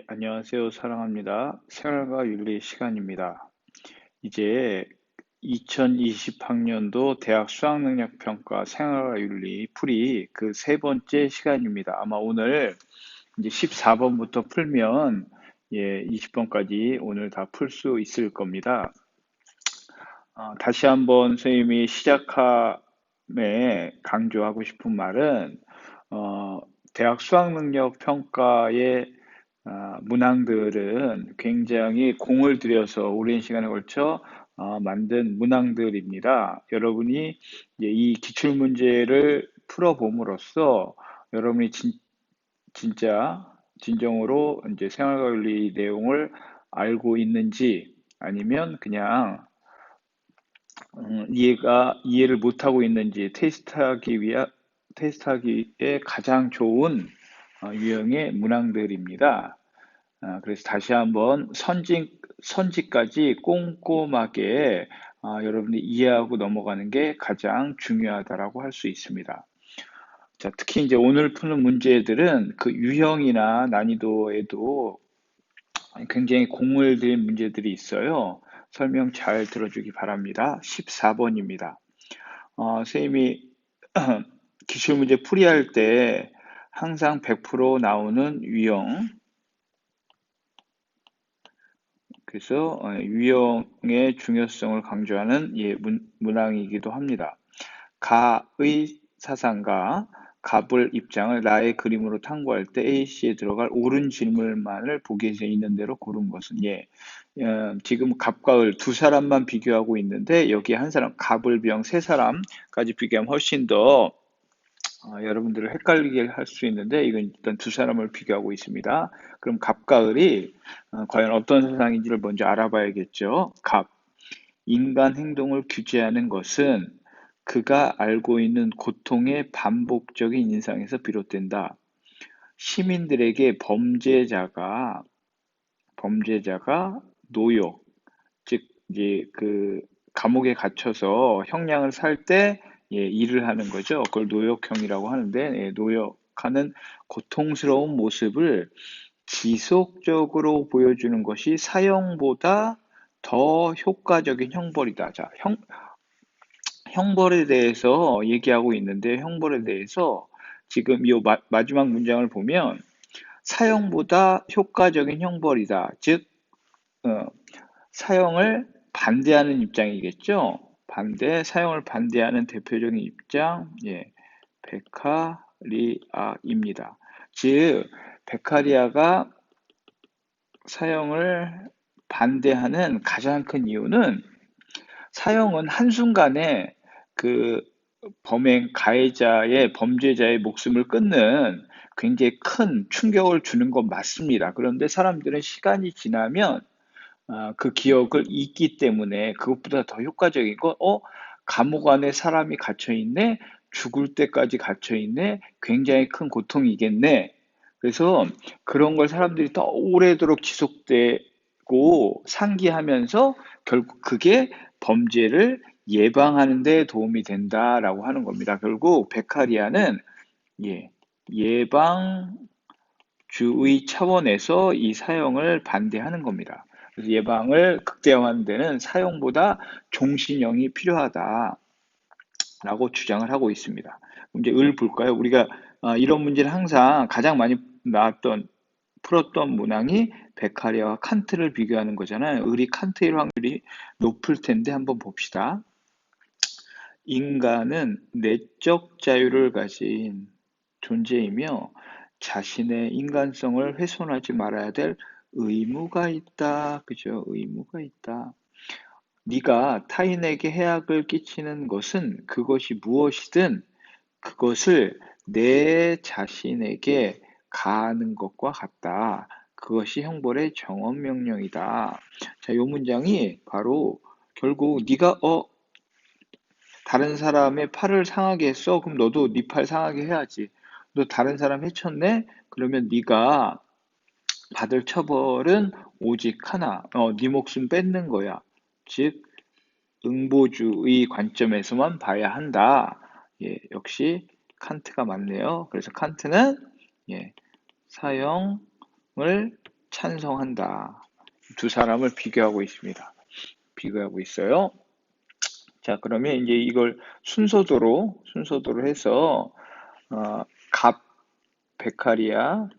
안녕하세요. 사랑합니다. 생활과 윤리 시간입니다. 이제 2020학년도 대학 수학능력평가 생활과 윤리 풀이 그 세 번째 시간입니다. 아마 오늘 이제 14번부터 풀면 20번까지 오늘 다 풀 수 있을 겁니다. 다시 한번 선생님이 시작함에 강조하고 싶은 말은 어, 대학 수학능력 평가의 문항들은 굉장히 공을 들여서 오랜 시간에 걸쳐 만든 문항들입니다. 여러분이 이제 이 기출문제를 풀어봄으로써 여러분이 진짜 진정으로 이제 생활관리 내용을 알고 있는지 아니면 그냥 이해를 못하고 있는지 테스트하기에 가장 좋은 유형의 문항들입니다. 그래서 다시 한번 선지까지 꼼꼼하게 여러분이 이해하고 넘어가는 게 가장 중요하다라고 할 수 있습니다. 자, 특히 이제 오늘 푸는 문제들은 그 유형이나 난이도에도 굉장히 공을 들인 문제들이 있어요. 설명 잘 들어주기 바랍니다. 14번입니다. 선생님이 기출문제 풀이할 때 항상 100% 나오는 유형, 그래서 유형의 중요성을 강조하는 문항이기도 합니다. 가의 사상가, 갑을 입장을 나의 그림으로 탐구할 때 A씨에 들어갈 옳은 질문만을 보기에 있는 대로 고른 것은 지금 갑과 을 두 사람만 비교하고 있는데 여기에 한 사람, 갑을 병 세 사람까지 비교하면 훨씬 더 여러분들을 헷갈리게 할 수 있는데 이건 일단 두 사람을 비교하고 있습니다. 그럼 갑과 을이 과연 어떤 세상인지를 먼저 알아봐야겠죠. 갑, 인간 행동을 규제하는 것은 그가 알고 있는 고통의 반복적인 인상에서 비롯된다. 시민들에게 범죄자가 노역, 즉 이제 그 감옥에 갇혀서 형량을 살 때 일을 하는 거죠. 그걸 노역형이라고 하는데 노역하는 고통스러운 모습을 지속적으로 보여주는 것이 사형보다 더 효과적인 형벌이다. 자, 형벌에 대해서 얘기하고 있는데 형벌에 대해서 지금 이 마지막 문장을 보면 사형보다 효과적인 형벌이다. 즉 어, 사형을 반대하는 입장이겠죠. 사형을 반대하는 대표적인 입장, 베카리아입니다. 즉, 베카리아가 사형을 반대하는 가장 큰 이유는 사형은 한순간에 그 범죄자의 목숨을 끊는 굉장히 큰 충격을 주는 건 맞습니다. 그런데 사람들은 시간이 지나면 그 기억을 잊기 때문에 그것보다 더 효과적인 건, 감옥 안에 사람이 갇혀 있네, 죽을 때까지 갇혀 있네, 굉장히 큰 고통이겠네. 그래서 그런 걸 사람들이 더 오래도록 지속되고 상기하면서 결국 그게 범죄를 예방하는 데 도움이 된다라고 하는 겁니다. 결국 베카리아는 예방주의 차원에서 이 사형을 반대하는 겁니다. 그래서 예방을 극대화하는 데는 사형보다 종신형이 필요하다라고 주장을 하고 있습니다. 이제 을 볼까요? 우리가 이런 문제를 항상 가장 많이 풀었던 문항이 베카리아와 칸트를 비교하는 거잖아요. 을이 칸트일 확률이 높을 텐데 한번 봅시다. 인간은 내적 자유를 가진 존재이며 자신의 인간성을 훼손하지 말아야 될 의무가 있다. 그죠? 의무가 있다. 네가 타인에게 해악을 끼치는 것은 그것이 무엇이든 그것을 내 자신에게 가하는 것과 같다. 그것이 형벌의 정언 명령이다. 자, 이 문장이 바로 결국 네가 다른 사람의 팔을 상하게 했어? 그럼 너도 네 팔 상하게 해야지. 너 다른 사람 해쳤네? 그러면 네가 받을 처벌은 오직 하나. 네 목숨 뺏는 거야. 즉 응보주의 관점에서만 봐야 한다. 역시 칸트가 맞네요. 그래서 칸트는 사형 찬성한다. 두 사람을 비교하고 있습니다. 비교하고 있어요. 자, 그러면 이제 이걸 순서대로 해서 갑 베카리아를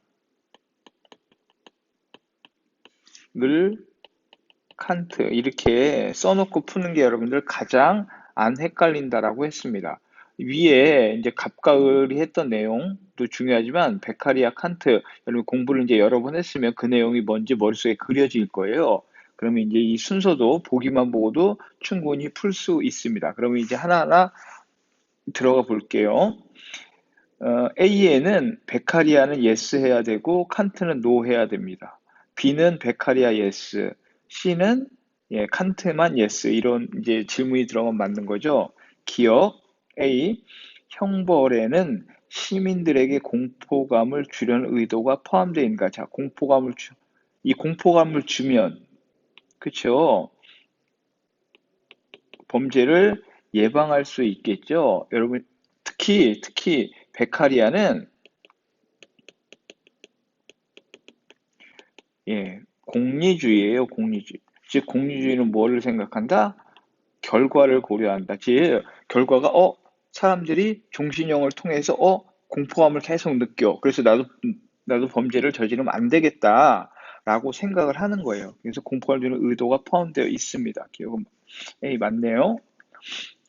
칸트 이렇게 써놓고 푸는 게 여러분들 가장 안 헷갈린다라고 했습니다. 위에 이제 갑과 을이 했던 내용도 중요하지만 베카리아 칸트 여러분 공부를 이제 여러 번 했으면 그 내용이 뭔지 머릿속에 그려질 거예요. 그러면 이제 이 순서도 보기만 보고도 충분히 풀 수 있습니다. 그러면 이제 하나하나 들어가 볼게요. A에는 베카리아는 yes 해야 되고 칸트는 no 해야 됩니다. B는 베카리아 yes, C는 칸트만 yes 이런 이제 질문이 들어가면 맞는 거죠. 기억 A 형벌에는 시민들에게 공포감을 주려는 의도가 포함되어 있는가? 자, 이 공포감을 주면 그쵸? 범죄를 예방할 수 있겠죠. 여러분 특히 베카리아는 공리주의예요, 공리주의. 즉, 공리주의는 뭐를 생각한다? 결과를 고려한다. 즉, 결과가, 사람들이 종신형을 통해서, 공포감을 계속 느껴. 그래서 나도 범죄를 저지르면 안 되겠다. 라고 생각을 하는 거예요. 그래서 공포감을 주는 의도가 포함되어 있습니다. 기억은 A 맞네요.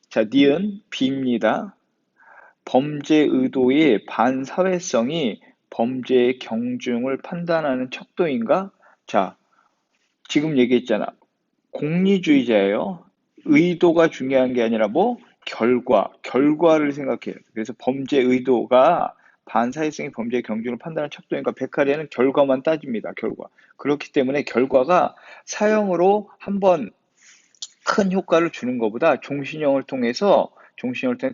자, 니은 B입니다. 범죄 의도의 반사회성이 범죄의 경중을 판단하는 척도인가? 자, 지금 얘기했잖아. 공리주의자예요. 의도가 중요한 게 아니라 뭐? 결과를 생각해요. 그래서 범죄 의도가 반사회성이 범죄의 경중을 판단하는 척도니까 베카리아는 결과만 따집니다. 결과. 그렇기 때문에 결과가 사형으로 한번 큰 효과를 주는 것보다 종신형을 통해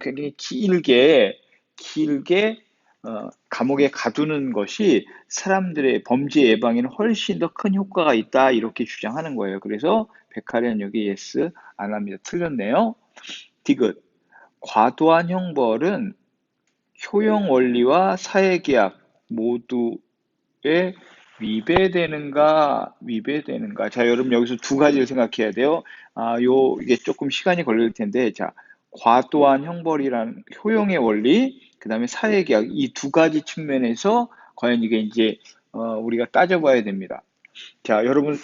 굉장히 길게 감옥에 가두는 것이 사람들의 범죄 예방에는 훨씬 더 큰 효과가 있다 이렇게 주장하는 거예요. 그래서 베카리아는 여기 yes 안 합니다. 틀렸네요. 디귿 과도한 형벌은 효용 원리와 사회계약 모두에 위배되는가? 자, 여러분 여기서 두 가지를 생각해야 돼요. 이게 조금 시간이 걸릴 텐데, 자, 과도한 형벌이란 효용의 원리, 그 다음에 사회계약, 이 두 가지 측면에서 과연 이게 이제, 우리가 따져봐야 됩니다. 자, 여러분,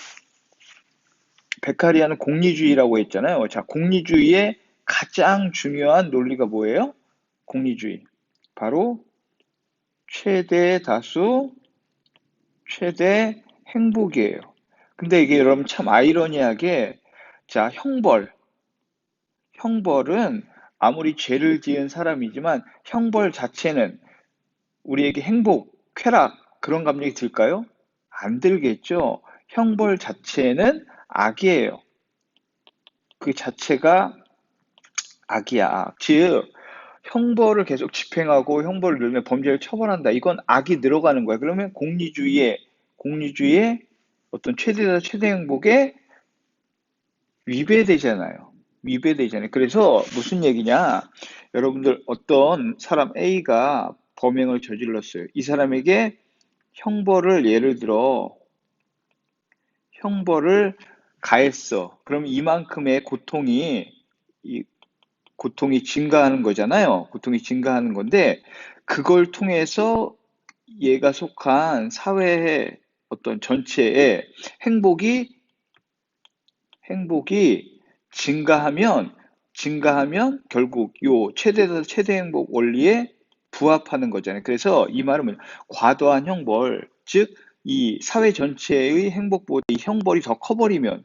베카리아는 공리주의라고 했잖아요. 자, 공리주의의 가장 중요한 논리가 뭐예요? 공리주의. 바로 최대 다수, 최대 행복이에요. 근데 이게 여러분 참 아이러니하게, 자, 형벌은 아무리 죄를 지은 사람이지만 형벌 자체는 우리에게 행복, 쾌락, 그런 감정이 들까요? 안 들겠죠? 형벌 자체는 악이에요. 그 자체가 악이야. 즉, 형벌을 계속 집행하고 형벌을 늘면 범죄를 처벌한다. 이건 악이 늘어가는 거야. 그러면 공리주의의 어떤 최대다 최대 행복에 위배되잖아요. 그래서 무슨 얘기냐? 여러분들 어떤 사람 A가 범행을 저질렀어요. 이 사람에게 예를 들어 형벌을 가했어. 그럼 이만큼의 고통이 증가하는 거잖아요. 고통이 증가하는 건데, 그걸 통해서 얘가 속한 사회의 어떤 전체의 행복이 증가하면 결국 요 최대 행복 원리에 부합하는 거잖아요. 그래서 이 말은 뭐냐? 과도한 형벌, 즉, 이 사회 전체의 행복보다 이 형벌이 더 커버리면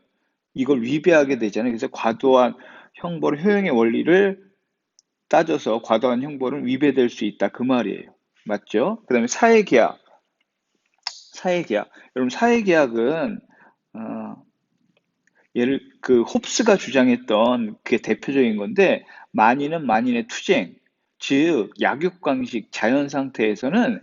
이걸 위배하게 되잖아요. 그래서 과도한 형벌 효용의 원리를 따져서 과도한 형벌은 위배될 수 있다. 그 말이에요. 맞죠? 그 다음에 사회계약. 여러분, 사회계약은, 홉스가 주장했던 그게 대표적인 건데, 만인은 만인의 투쟁. 즉, 약육강식 자연 상태에서는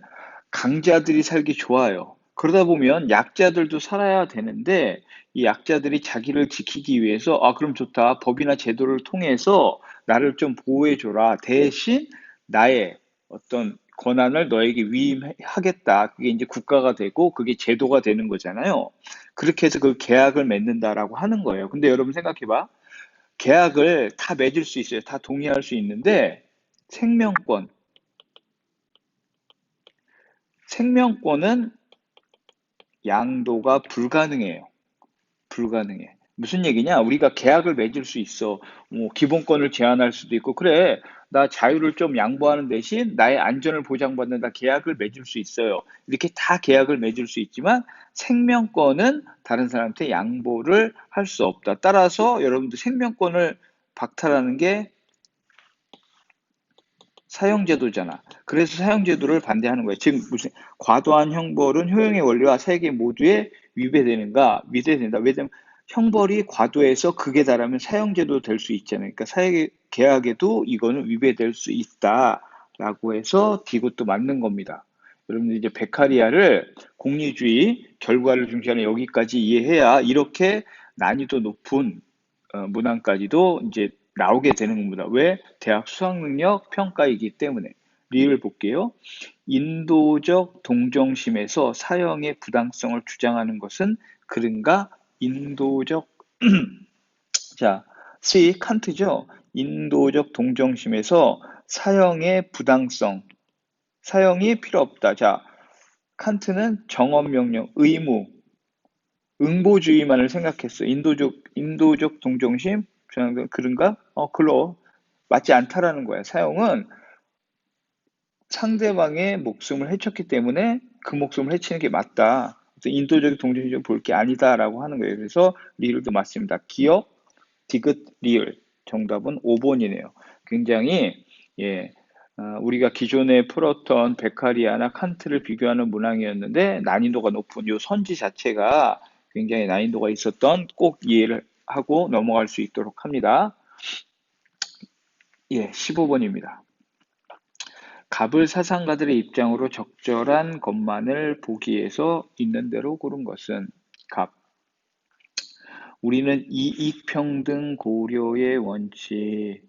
강자들이 살기 좋아요. 그러다 보면 약자들도 살아야 되는데, 이 약자들이 자기를 지키기 위해서, 그럼 좋다. 법이나 제도를 통해서 나를 좀 보호해줘라. 대신 나의 어떤 권한을 너에게 위임하겠다. 그게 이제 국가가 되고 그게 제도가 되는 거잖아요. 그렇게 해서 그 계약을 맺는다라고 하는 거예요. 근데 여러분 생각해봐. 계약을 다 맺을 수 있어요. 다 동의할 수 있는데 생명권, 생명권은 양도가 불가능해요. 불가능해. 무슨 얘기냐? 우리가 계약을 맺을 수 있어. 뭐 기본권을 제한할 수도 있고, 그래. 나 자유를 좀 양보하는 대신 나의 안전을 보장받는다 계약을 맺을 수 있어요. 이렇게 다 계약을 맺을 수 있지만 생명권은 다른 사람한테 양보를 할 수 없다. 따라서 여러분들 생명권을 박탈하는 게 사형제도잖아. 그래서 사형제도를 반대하는 거예요. 즉 무슨 과도한 형벌은 효용의 원리와 세계 모두에 위배되는가? 위배된다. 왜냐면 형벌이 과도해서 극에 달하면 사형제도 될 수 있잖아요. 그러니까 사회 계약에도 이거는 위배될 수 있다라고 해서 디귿도 맞는 겁니다. 여러분들 이제 베카리아를 공리주의 결과를 중시하는 여기까지 이해해야 이렇게 난이도 높은 문항까지도 이제 나오게 되는 겁니다. 왜? 대학 수학능력 평가이기 때문에. 리을 볼게요. 인도적 동정심에서 사형의 부당성을 주장하는 것은 그른가? 인도적 자, C 칸트죠. 인도적 동정심에서 사형의 부당성, 사형이 필요 없다. 자, 칸트는 정언명령, 의무, 응보주의만을 생각했어. 인도적 동정심? 그런가? 글로 맞지 않다라는 거야. 사용은 상대방의 목숨을 해쳤기 때문에 그 목숨을 해치는 게 맞다. 그래서 인도적 동정심을 볼 게 아니다라고 하는 거예요. 그래서 리을도 맞습니다. 기억, 디귿, 리을. 정답은 5번이네요. 굉장히 예, 우리가 기존에 풀었던 베카리아나 칸트를 비교하는 문항이었는데 난이도가 높은 이 선지 자체가 굉장히 난이도가 있었던 꼭 이해를 하고 넘어갈 수 있도록 합니다. 예, 15번입니다. 갑을 사상가들의 입장으로 적절한 것만을 보기 위해서 있는 대로 고른 것은 갑. 우리는 이익평등 고려의 원칙에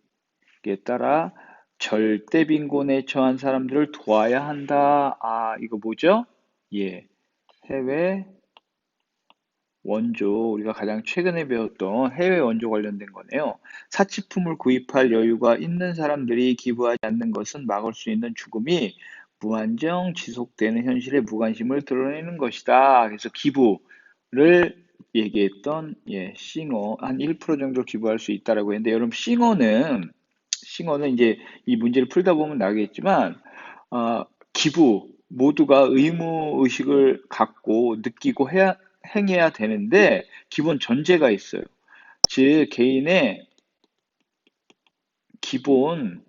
따라 절대 빈곤에 처한 사람들을 도와야 한다. 아, 이거 뭐죠? 예, 해외 원조, 우리가 가장 최근에 배웠던 해외 원조 관련된 거네요. 사치품을 구입할 여유가 있는 사람들이 기부하지 않는 것은 막을 수 있는 죽음이 무한정 지속되는 현실의 무관심을 드러내는 것이다. 그래서 기부를 얘기했던 예, 싱어 한 1% 정도 기부할 수 있다라고 했는데 여러분 싱어는 이제 이 문제를 풀다 보면 나겠지만 기부 모두가 의무 의식을 갖고 느끼고 행해야 되는데 기본 전제가 있어요. 즉 개인의 기본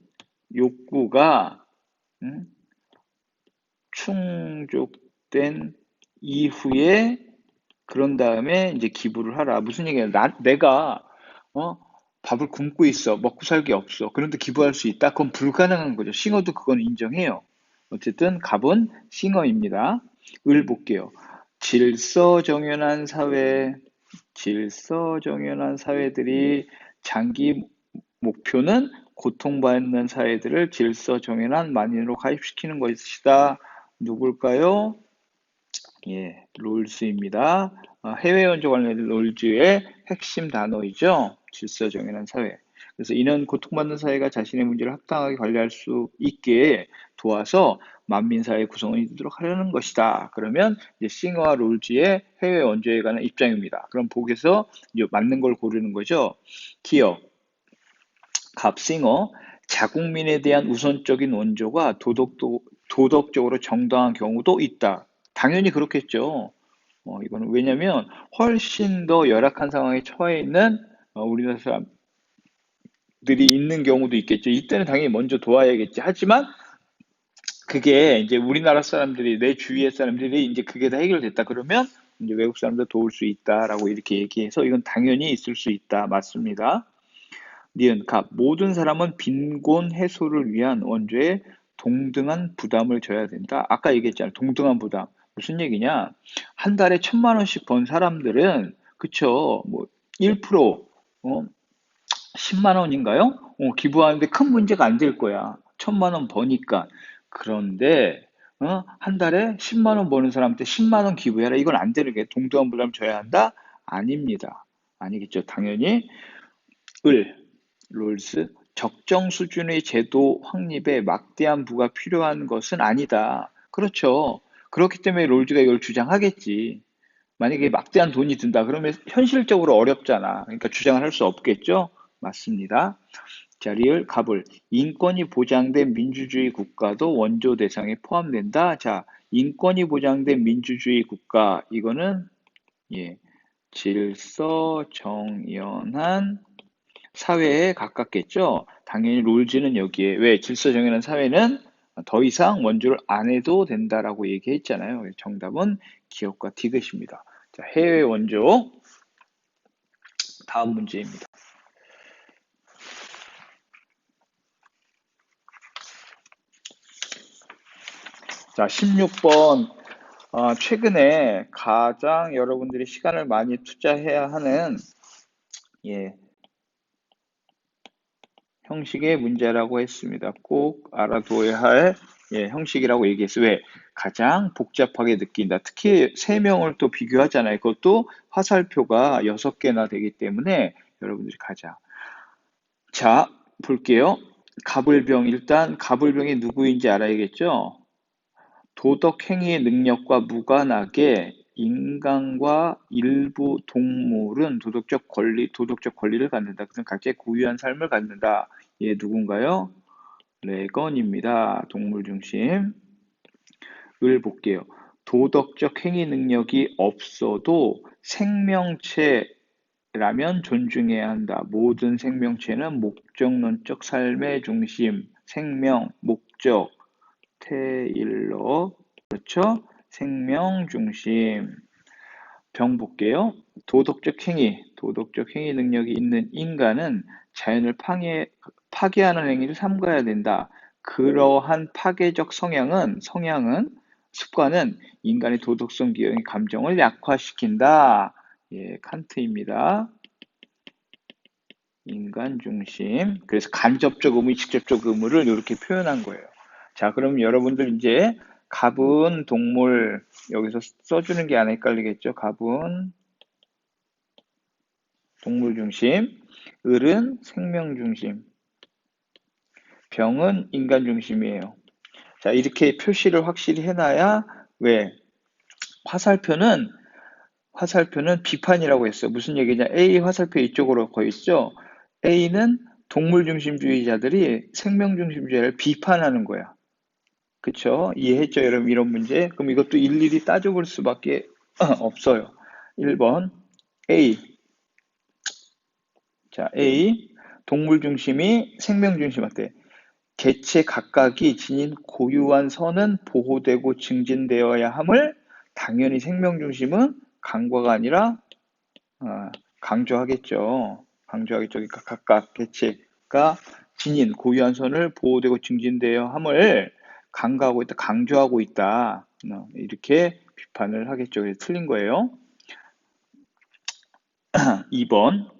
욕구가 충족된 이후에 그런 다음에 이제 기부를 하라. 무슨 얘기야? 내가 어? 밥을 굶고 있어. 먹고 살기 없어. 그런데 기부할 수 있다? 그건 불가능한 거죠. 싱어도 그건 인정해요. 어쨌든 갑은 싱어입니다. 을 볼게요. 질서정연한 사회들이 장기 목표는 고통받는 사회들을 질서정연한 만인으로 가입시키는 것이다. 누굴까요? 예, 롤즈입니다. 해외 원조 관련 롤즈의 핵심 단어이죠. 질서정연한 사회. 그래서 이는 고통받는 사회가 자신의 문제를 합당하게 관리할 수 있게 도와서 만민사회 구성원이 되도록 하려는 것이다. 그러면 이제 싱어와 롤즈의 해외 원조에 관한 입장입니다. 그럼 보기에서 이제 맞는 걸 고르는 거죠. 기업, 갑싱어, 자국민에 대한 우선적인 원조가 도덕적으로 정당한 경우도 있다. 당연히 그렇겠죠. 이거는 왜냐면 훨씬 더 열악한 상황에 처해 있는 우리나라 사람들이 있는 경우도 있겠죠. 이때는 당연히 먼저 도와야겠지. 하지만 그게 이제 우리나라 사람들이 내 주위의 사람들이 이제 그게 다 해결됐다 그러면 이제 외국 사람들 도울 수 있다라고 이렇게 얘기해서 이건 당연히 있을 수 있다. 맞습니다. 니은 갑 모든 사람은 빈곤 해소를 위한 원조에 동등한 부담을 져야 된다. 아까 얘기했잖아요. 동등한 부담. 무슨 얘기냐? 한 달에 1,000만 원씩 번 사람들은 그쵸? 뭐 1%, 10만 원인가요? 기부하는데 큰 문제가 안 될 거야. 1,000만 원 버니까. 그런데 한 달에 10만 원 버는 사람한테 10만 원 기부해라. 이건 안 되는 게 동등한 부담 져야 한다? 아닙니다. 아니겠죠. 당연히 을, 롤스, 적정 수준의 제도 확립에 막대한 부가 필요한 것은 아니다. 그렇죠. 그렇기 때문에 롤즈가 이걸 주장하겠지. 만약에 막대한 돈이 든다 그러면 현실적으로 어렵잖아. 그러니까 주장을 할 수 없겠죠? 맞습니다. 자, 리을, 갑을. 인권이 보장된 민주주의 국가도 원조 대상에 포함된다. 자, 인권이 보장된 민주주의 국가, 이거는, 예, 질서 정연한 사회에 가깝겠죠? 당연히 롤즈는 여기에, 왜 질서 정연한 사회는 더 이상 원조를 안 해도 된다라고 얘기했잖아요. 정답은 기업과 디귿입니다. 자, 해외 원조. 다음 문제입니다. 자, 16번. 최근에 가장 여러분들이 시간을 많이 투자해야 하는, 예, 형식의 문제라고 했습니다. 꼭 알아둬야 할, 예, 형식이라고 얘기했어요. 왜? 가장 복잡하게 느낀다. 특히 3명을 또 비교하잖아요. 그것도 화살표가 6개나 되기 때문에 여러분들이 가장. 자, 볼게요. 가불병. 일단 가불병이 누구인지 알아야겠죠? 도덕 행위의 능력과 무관하게 인간과 일부 동물은 도덕적 권리를 갖는다. 그것은 각자의 고유한 삶을 갖는다. 얘 누군가요? 레건입니다. 동물 중심. 을 볼게요. 도덕적 행위 능력이 없어도 생명체라면 존중해야 한다. 모든 생명체는 목적론적 삶의 중심, 생명, 목적, 테일러, 그렇죠? 생명 중심. 병 볼게요. 도덕적 행위 능력이 있는 인간은 자연을 파괴하는 행위를 삼가야 된다. 그러한 파괴적 습관은 인간의 도덕성 기형의 감정을 약화시킨다. 예, 칸트입니다. 인간 중심. 그래서 간접적 의무, 직접적 의무를 이렇게 표현한 거예요. 자, 그럼 여러분들 이제 갑은 동물 여기서 써주는 게 안 헷갈리겠죠? 갑은 동물 중심, 을은 생명 중심, 병은 인간 중심이에요. 자, 이렇게 표시를 확실히 해놔야 왜 화살표는 비판이라고 했어. 무슨 얘기냐? A 화살표 이쪽으로 거 있죠? A는 동물 중심주의자들이 생명 중심주의를 비판하는 거야. 그쵸? 이해했죠, 여러분? 이런 문제? 그럼 이것도 일일이 따져볼 수밖에 없어요. 1번 A. 자, A. 동물 중심이 생명 중심한테 개체 각각이 지닌 고유한 선은 보호되고 증진되어야 함을 당연히 생명 중심은 강과가 아니라 강조하겠죠. 그러니까 각각 개체가 지닌 고유한 선을 보호되고 증진되어야 함을 강조하고 있다. 이렇게 비판을 하겠죠. 그래서 틀린 거예요. 2번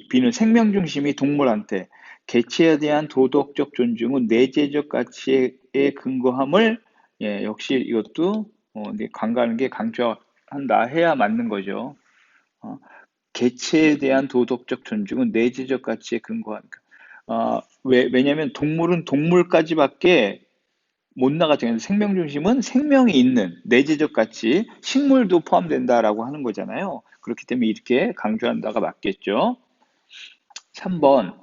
B는 생명 중심이 동물한테 개체에 대한 도덕적 존중은 내재적 가치에 근거함을 역시 이것도 강조하는 게 강조한다 해야 맞는 거죠. 개체에 대한 도덕적 존중은 내재적 가치에 근거하니까. 왜냐하면 동물은 동물까지밖에 못 나가잖아요. 생명 중심은 생명이 있는 내재적 가치, 식물도 포함된다라고 하는 거잖아요. 그렇기 때문에 이렇게 강조한다가 맞겠죠. 3번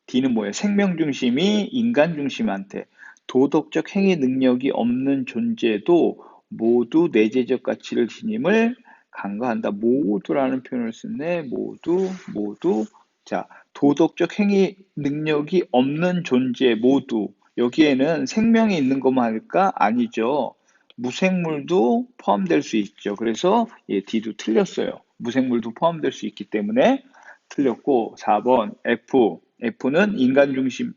D는 뭐예요? 생명 중심이 인간 중심한테 도덕적 행위 능력이 없는 존재도 모두 내재적 가치를 지님을 간과한다. 모두라는 표현을 쓰네. 모두. 자, 도덕적 행위 능력이 없는 존재 모두. 여기에는 생명이 있는 것만 할까? 아니죠. 무생물도 포함될 수 있죠. 그래서 D도 틀렸어요. 무생물도 포함될 수 있기 때문에 틀렸고 4번 F는 인간 중심,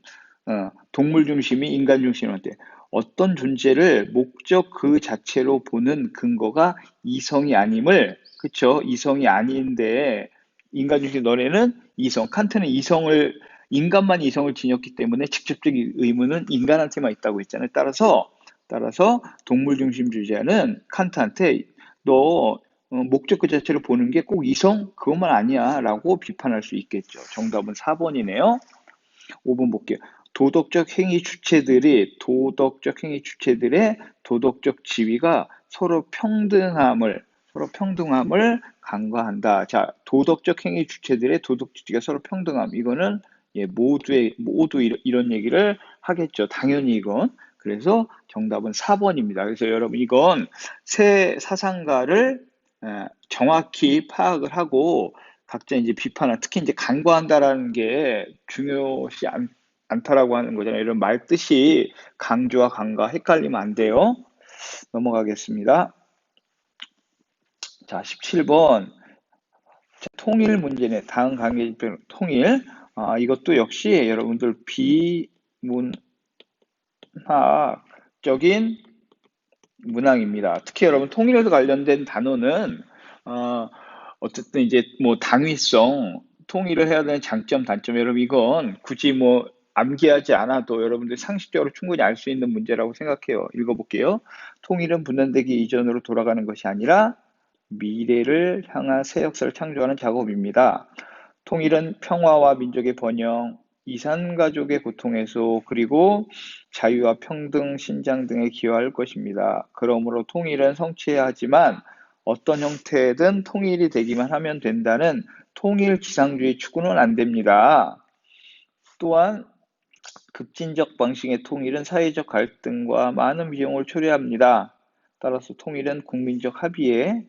동물 중심이 인간 중심한테 어떤 존재를 목적 그 자체로 보는 근거가 이성이 아님을, 그쵸? 이성이 아닌데 인간 중심 너네는 칸트는 인간만 이성을 지녔기 때문에 직접적인 의무는 인간한테만 있다고 했잖아요. 따라서 동물중심주의자는 칸트한테 너 목적 그 자체를 보는 게 꼭 이성 그것만 아니야 라고 비판할 수 있겠죠. 정답은 4번이네요. 5번 볼게요. 도덕적 행위 주체들의 도덕적 지위가 서로 평등함을 간과한다. 자, 도덕적 행위 주체들의 도덕 지위가 서로 평등함. 이거는 모두 이런 얘기를 하겠죠. 당연히 이건. 그래서 정답은 4번입니다. 그래서 여러분 이건 새 사상가를 정확히 파악을 하고 각자 이제 비판을 특히 이제 간과한다라는 게 중요시 않다라고 하는 거잖아요. 이런 말 뜻이 강조와 간과 헷갈리면 안 돼요. 넘어가겠습니다. 자, 17번. 자, 통일 문제네. 다음 관계 지표 통일. 이것도 역시 여러분들 비문학적인 문항입니다. 특히 여러분 통일과 관련된 단어는 어쨌든 이제 뭐 당위성, 통일을 해야 되는 장점, 단점 여러분 이건 굳이 뭐 암기하지 않아도 여러분들 상식적으로 충분히 알 수 있는 문제라고 생각해요. 읽어볼게요. 통일은 분단되기 이전으로 돌아가는 것이 아니라 미래를 향한 새 역사를 창조하는 작업입니다. 통일은 평화와 민족의 번영, 이산가족의 고통 해소, 그리고 자유와 평등 신장 등에 기여할 것입니다. 그러므로 통일은 성취해야 하지만 어떤 형태든 통일이 되기만 하면 된다는 통일 지상주의 추구는 안 됩니다. 또한 급진적 방식의 통일은 사회적 갈등과 많은 비용을 초래합니다. 따라서 통일은 국민적 합의에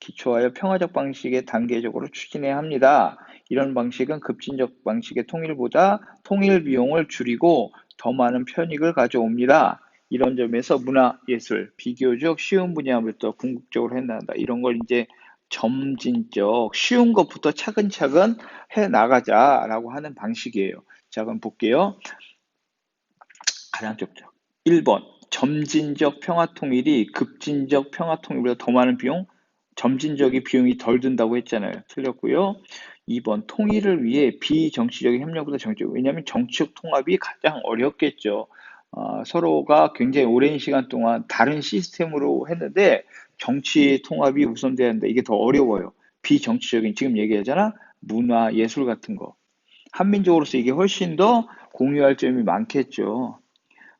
기초하여 평화적 방식에 단계적으로 추진해야 합니다. 이런 방식은 급진적 방식의 통일보다 통일 비용을 줄이고 더 많은 편익을 가져옵니다. 이런 점에서 문화, 예술, 비교적 쉬운 분야부터 궁극적으로 해나간다. 이런 걸 이제 점진적, 쉬운 것부터 차근차근 해 나가자라고 하는 방식이에요. 자, 그럼 볼게요. 가장 적죠. 1번. 점진적 평화통일이 급진적 평화통일보다 더 많은 비용, 점진적이 비용이 덜 든다고 했잖아요. 틀렸고요. 2번. 통일을 위해 비정치적인 협력보다 정치적. 왜냐하면 정치적 통합이 가장 어렵겠죠. 서로가 굉장히 오랜 시간 동안 다른 시스템으로 했는데 정치 통합이 우선돼야 한다. 이게 더 어려워요. 비정치적인 지금 얘기하잖아. 문화, 예술 같은 거. 한민족으로서 이게 훨씬 더 공유할 점이 많겠죠.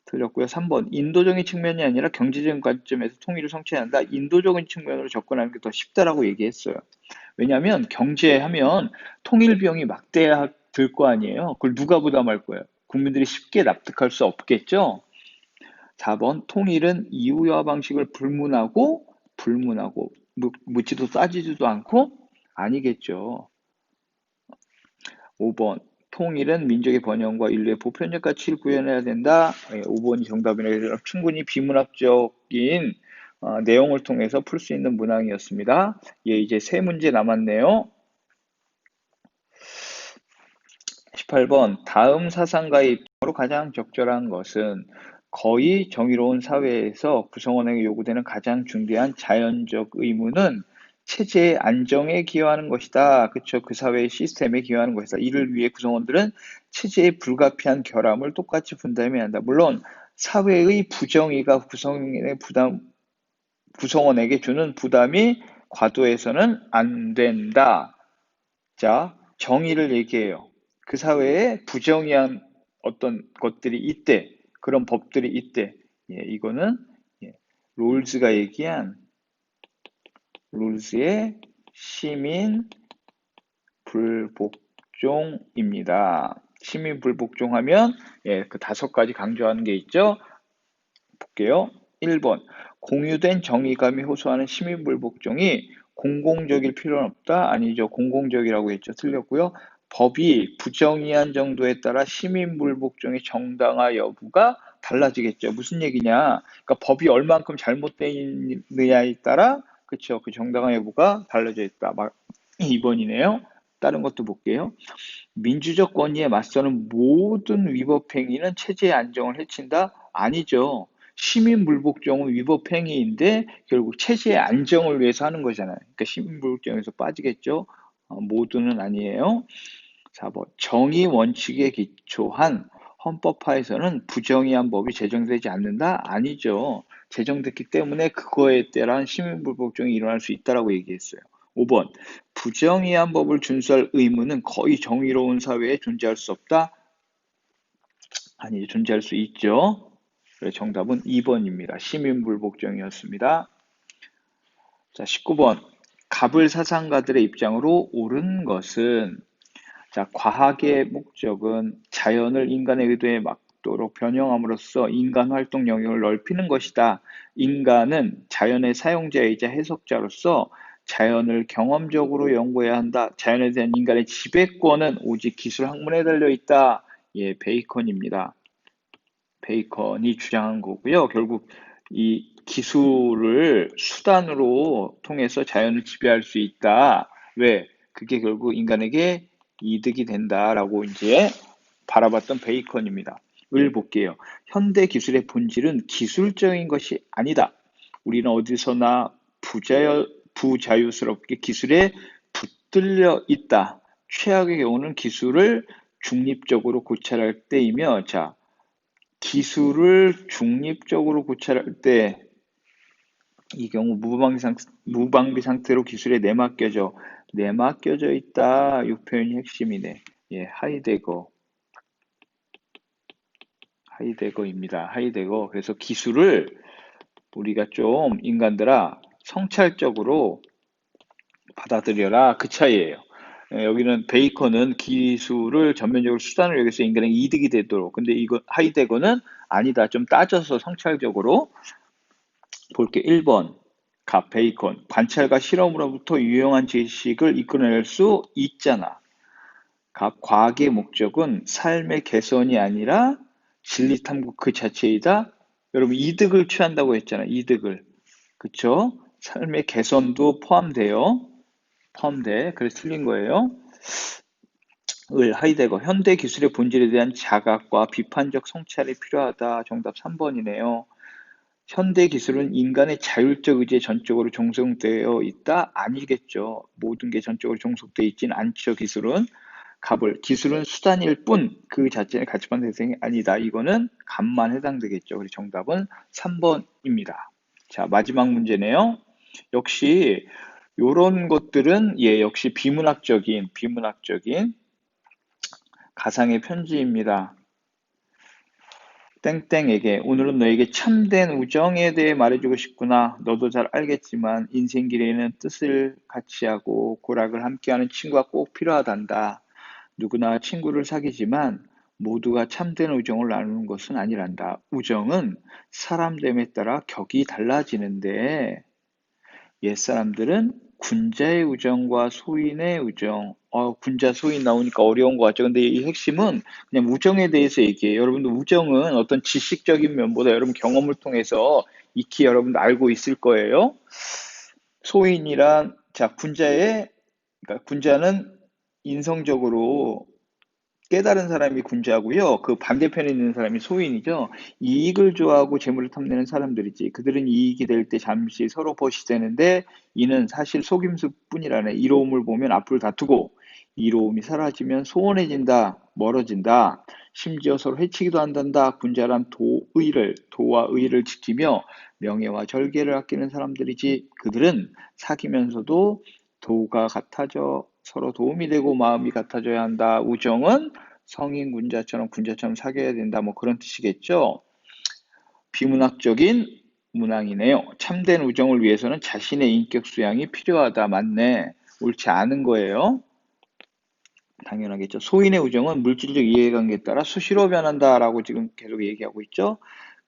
틀렸고요. 3번. 인도적인 측면이 아니라 경제적인 관점에서 통일을 성취해야 한다. 인도적인 측면으로 접근하는 게 더 쉽다라고 얘기했어요. 왜냐하면 경제하면 통일 비용이 막대하 들 거 아니에요. 그걸 누가 부담할 거예요? 국민들이 쉽게 납득할 수 없겠죠. 4번. 통일은 이유와 방식을 불문하고 묻지도 따지지도 않고 아니겠죠. 5번. 통일은 민족의 번영과 인류의 보편적 가치를 구현해야 된다. 5번이 정답이네요. 충분히 비문학적인 내용을 통해서 풀 수 있는 문항이었습니다. 예, 이제 세 문제 남았네요. 18번. 다음 사상가의 입장으로 가장 적절한 것은 거의 정의로운 사회에서 구성원에게 요구되는 가장 중대한 자연적 의무는 체제의 안정에 기여하는 것이다. 그쵸? 그 사회의 시스템에 기여하는 것이다. 이를 위해 구성원들은 체제의 불가피한 결함을 똑같이 분담해야 한다. 물론 사회의 부정의가 구성원에게 주는 부담이 과도해서는 안 된다. 자, 정의를 얘기해요. 그 사회에 부정의한 어떤 것들이 있대. 그런 법들이 있대. 예, 이거는 예, 롤즈가 얘기한 롤즈의 시민 불복종입니다. 시민 불복종하면 예, 그 5가지 강조하는 게 있죠. 볼게요. 1번. 공유된 정의감이 호소하는 시민 불복종이 공공적일 필요는 없다. 아니죠. 공공적이라고 했죠. 틀렸고요. 법이 부정의한 정도에 따라 시민 불복종의 정당화 여부가 달라지겠죠. 무슨 얘기냐? 그러니까 법이 얼만큼 잘못되어 있느냐에 따라 그렇죠. 그 정당화 여부가 달라져 있다. 2번이네요. 다른 것도 볼게요. 민주적 권위에 맞서는 모든 위법 행위는 체제의 안정을 해친다? 아니죠. 시민 불복종은 위법 행위인데 결국 체제의 안정을 위해서 하는 거잖아요. 그러니까 시민 불복종에서 빠지겠죠. 모두는 아니에요. 4번. 정의 원칙에 기초한 헌법화에서는 부정의한 법이 제정되지 않는다? 아니죠. 제정됐기 때문에 그거에 따른 시민불복종이 일어날 수 있다라고 얘기했어요. 5번. 부정의한 법을 준수할 의무는 거의 정의로운 사회에 존재할 수 없다? 아니죠. 존재할 수 있죠. 그래서 정답은 2번입니다. 시민불복종이었습니다. 자, 19번. 갑을 사상가들의 입장으로 옳은 것은, 자, 과학의 목적은 자연을 인간의 의도에 맞도록 변형함으로써 인간 활동 영역을 넓히는 것이다. 인간은 자연의 사용자이자 해석자로서 자연을 경험적으로 연구해야 한다. 자연에 대한 인간의 지배권은 오직 기술 학문에 달려 있다. 예, 베이컨입니다. 베이컨이 주장한 거고요. 결국 이 기술을 수단으로 통해서 자연을 지배할 수 있다. 왜? 그게 결국 인간에게 이득이 된다라고 이제 바라봤던 베이컨입니다. 을 볼게요. 현대 기술의 본질은 기술적인 것이 아니다. 우리는 어디서나 부자유스럽게 기술에 붙들려 있다. 최악의 경우는 기술을 중립적으로 고찰할 때이며, 자, 기술을 중립적으로 고찰할 때 이 경우 무방비 상태로 기술에 내맡겨져 있다. 이 표현이 핵심이네. 예, 하이데거입니다. 하이데거. 그래서 기술을 우리가 좀 인간들아 성찰적으로 받아들여라. 그 차이예요. 예, 여기는 베이컨은 기술을 전면적으로 수단으로 여기서 인간에게 이득이 되도록. 근데 이거 하이데거는 아니다. 좀 따져서 성찰적으로 볼게. 1번. 베이컨. 관찰과 실험으로부터 유용한 지식을 이끌어낼 수 있잖아. 과학의 목적은 삶의 개선이 아니라 진리 탐구 그 자체이다. 여러분, 이득을 취한다고 했잖아. 이득을. 그쵸? 삶의 개선도 포함돼. 그래서 틀린 거예요. 하이데거. 현대 기술의 본질에 대한 자각과 비판적 성찰이 필요하다. 정답 3번이네요. 현대 기술은 인간의 자율적 의지에 전적으로 종속되어 있다? 아니겠죠. 모든 게 전적으로 종속되어 있지는 않죠. 기술은 수단일 뿐 그 자체는 가치관 대상이 아니다. 이거는 값만 해당되겠죠. 그래서 정답은 3번입니다. 자, 마지막 문제네요. 역시 요런 것들은 역시 비문학적인 가상의 편지입니다. 땡땡에게 오늘은 너에게 참된 우정에 대해 말해주고 싶구나. 너도 잘 알겠지만 인생길에는 뜻을 같이 하고 고락을 함께하는 친구가 꼭 필요하단다. 누구나 친구를 사귀지만 모두가 참된 우정을 나누는 것은 아니란다. 우정은 사람됨에 따라 격이 달라지는데 옛사람들은 군자의 우정과 소인의 우정, 군자, 소인 나오니까 어려운 것 같죠. 근데 이 핵심은 그냥 우정에 대해서 얘기해요. 여러분들 우정은 어떤 지식적인 면보다 여러분 경험을 통해서 익히 여러분도 알고 있을 거예요. 소인이란, 자, 그러니까 군자는 인성적으로 깨달은 사람이 군자고요. 그 반대편에 있는 사람이 소인이죠. 이익을 좋아하고 재물을 탐내는 사람들이지. 그들은 이익이 될 때 잠시 서로 벗이되는데 이는 사실 속임수뿐이라네. 이로움을 보면 앞을 다투고 이로움이 사라지면 소원해진다, 멀어진다. 심지어 서로 해치기도 한단다. 군자란 도와 의를 지키며 명예와 절개를 아끼는 사람들이지. 그들은 사귀면서도 도가 같아져 서로 도움이 되고 마음이 같아져야 한다. 우정은 성인 군자처럼 사귀어야 된다. 뭐 그런 뜻이겠죠. 비문학적인 문항이네요. 참된 우정을 위해서는 자신의 인격 수양이 필요하다. 맞네. 옳지 않은 거예요. 당연하겠죠. 소인의 우정은 물질적 이해관계에 따라 수시로 변한다라고 지금 계속 얘기하고 있죠.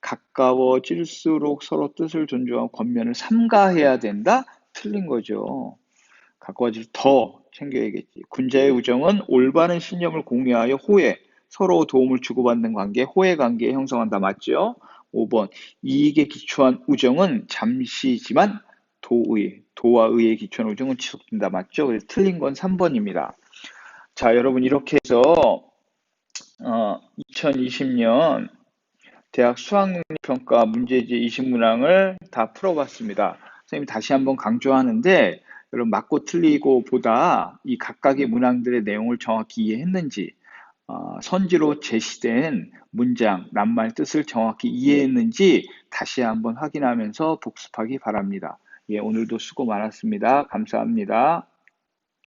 가까워질수록 서로 뜻을 존중하고 권면을 삼가해야 된다? 틀린 거죠. 가까워질 더 챙겨야겠지. 군자의 우정은 올바른 신념을 공유하여 서로 도움을 주고받는 관계, 호혜 관계 형성한다. 맞죠? 5번. 이익에 기초한 우정은 잠시지만 도와 의에 기초한 우정은 지속된다. 맞죠? 그래서 틀린 건 3번입니다. 자, 여러분 이렇게 해서 2020년 대학 수학능력평가 문제지 20문항을 다 풀어봤습니다. 선생님이 다시 한번 강조하는데 여러분 맞고 틀리고 보다 이 각각의 문항들의 내용을 정확히 이해했는지, 선지로 제시된 문장, 낱말 뜻을 정확히 이해했는지 다시 한번 확인하면서 복습하기 바랍니다. 예, 오늘도 수고 많았습니다. 감사합니다.